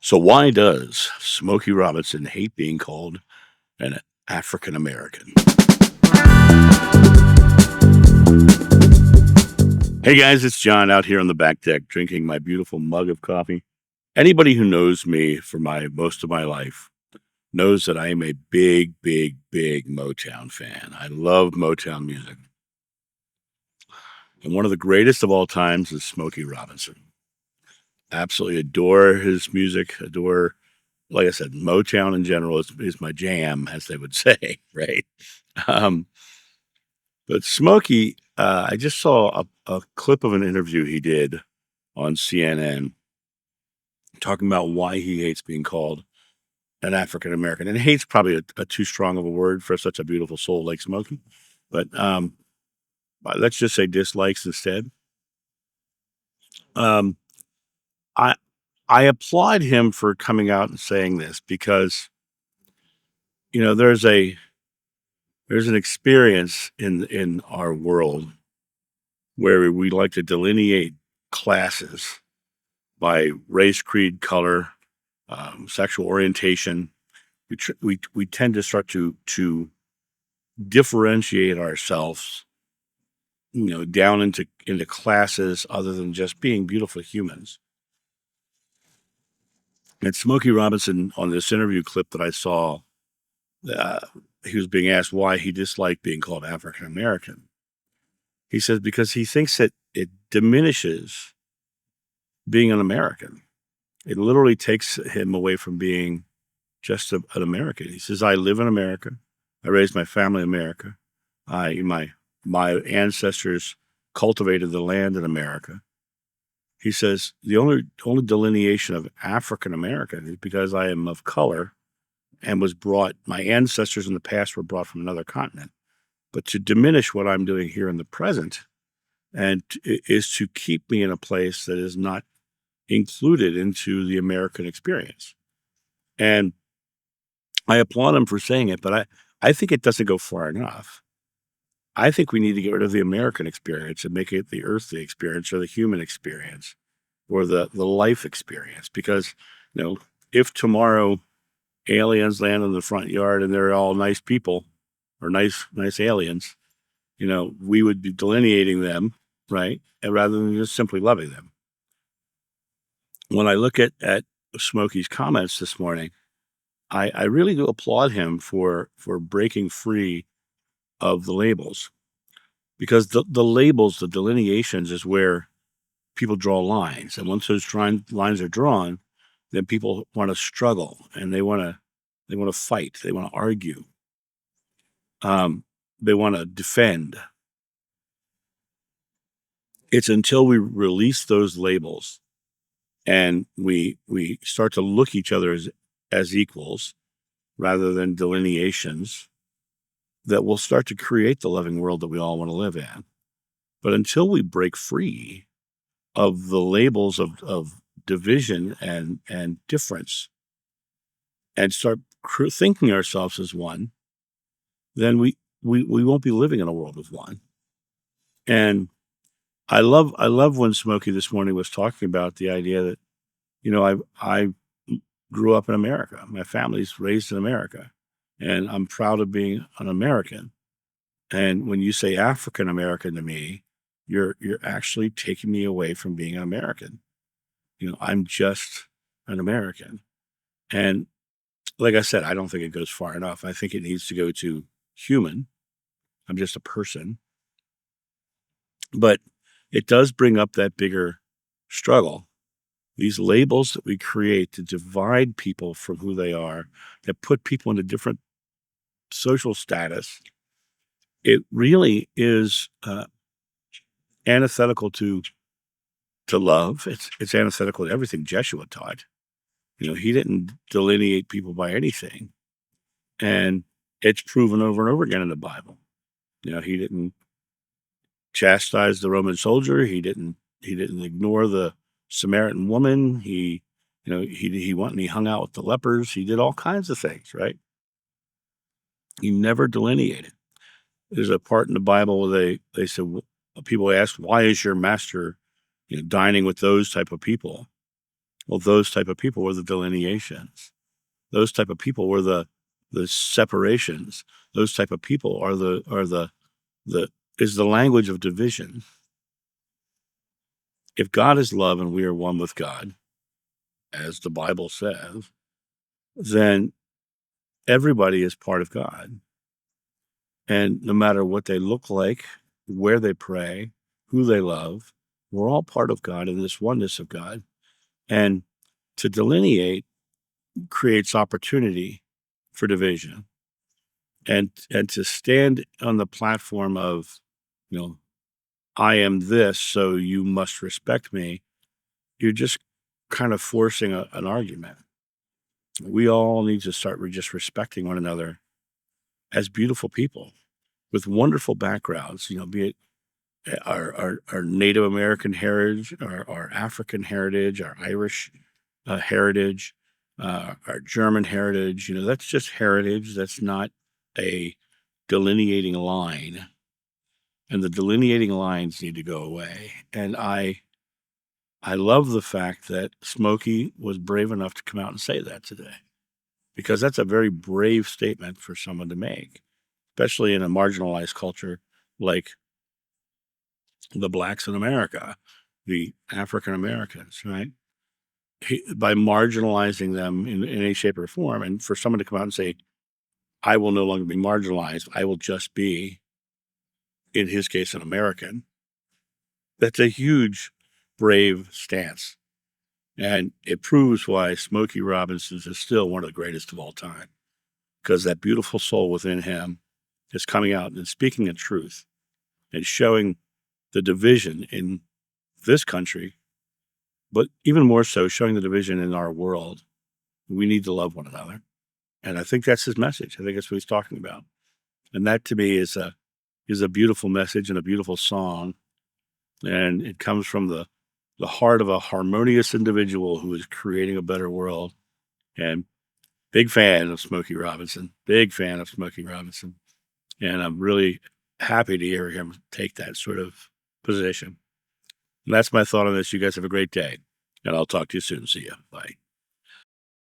So why does Smokey Robinson hate being called an African American? Hey guys, it's John out here on the back deck drinking my beautiful mug of coffee. Anybody who knows me for most of my life knows that I am a big, big, big Motown fan. I love Motown music. And one of the greatest of all times is Smokey Robinson. Absolutely adore his music, like I said, Motown in general is my jam, as they would say, right? Um, but Smokey, I just saw a clip of an interview he did on CNN talking about why he hates being called an African American. And hate's probably a too strong of a word for such a beautiful soul like Smokey, but let's just say dislikes instead. Um, I I applaud him for coming out and saying this because there's an experience in our world where we like to delineate classes by race, creed, color, sexual orientation. We tend to start to differentiate ourselves, down into classes other than just being beautiful humans. And Smokey Robinson, on this interview clip that I saw, uh, he was being asked why he disliked being called African American. He says because he thinks that it diminishes being an American. It literally takes him away from being just an American. He says, "I live in America. I raised my family in America. My ancestors cultivated the land in America." He says the only delineation of African American is because I am of color and my ancestors in the past were brought from another continent. But to diminish what I'm doing here in the present is to keep me in a place that is not included into the American experience. And I applaud him for saying it, but I think it doesn't go far enough. I think we need to get rid of the American experience and make it the earthly experience or the human experience or the life experience. Because, if tomorrow aliens land in the front yard and they're all nice people or nice aliens, we would be delineating them, right? And rather than just simply loving them. When I look at Smokey's comments this morning, I really do applaud him for breaking free of the labels, because the labels, the delineations, is where people draw lines, and once those lines are drawn, then people want to struggle and they want to fight, they want to argue, they want to defend. It's until we release those labels and we start to look each other as equals rather than delineations that we'll start to create the loving world that we all want to live in. But until we break free of the labels of division and difference and start thinking ourselves as one, then we won't be living in a world of one. And I love when Smokey this morning was talking about the idea that, I grew up in America. My family's raised in America, and I'm proud of being an American. And when you say African American to me, you're actually taking me away from being an American. I'm just an American. And like I said, I don't think it goes far enough. I think it needs to go to human. I'm just a person. But it does bring up that bigger struggle. These labels that we create to divide people from who they are, that put people into different social status, it really is antithetical to love. It's antithetical to everything Jeshua taught. He didn't delineate people by anything, and it's proven over and over again in the Bible. He didn't chastise the Roman soldier. He didn't ignore the Samaritan woman. He went and he hung out with the lepers. He did all kinds of things, right? He never delineated. There's a part in the Bible where they said, people asked, why is your master, dining with those type of people? Well, those type of people were the delineations. Those type of people were the separations. Those type of people are the is the language of division. If God is love and we are one with God, as the Bible says, then everybody is part of God. And no matter what they look like, where they pray, who they love, we're all part of God in this oneness of God. And to delineate creates opportunity for division. And to stand on the platform of, I am this, so you must respect me, you're just kind of forcing an argument. We all need to start just respecting one another as beautiful people with wonderful backgrounds, be it our Native American heritage, our African heritage, our Irish heritage, our German heritage. That's just heritage. That's not a delineating line. And the delineating lines need to go away. And I love the fact that Smokey was brave enough to come out and say that today, because that's a very brave statement for someone to make, especially in a marginalized culture like the blacks in America, the African Americans, right? By marginalizing them in any shape or form, and for someone to come out and say, I will no longer be marginalized, I will just be, in his case, an American, that's a huge, brave stance. And it proves why Smokey Robinson is still one of the greatest of all time, because that beautiful soul within him is coming out and speaking the truth and showing the division in this country, but even more so showing the division in our world. We need to love one another. And I think that's his message. I think that's what he's talking about. And that to me is a beautiful message and a beautiful song. And it comes from the heart of a harmonious individual who is creating a better world. And big fan of Smokey Robinson, big fan of Smokey Robinson. And I'm really happy to hear him take that sort of position. And that's my thought on this. You guys have a great day. And I'll talk to you soon. See you. Bye.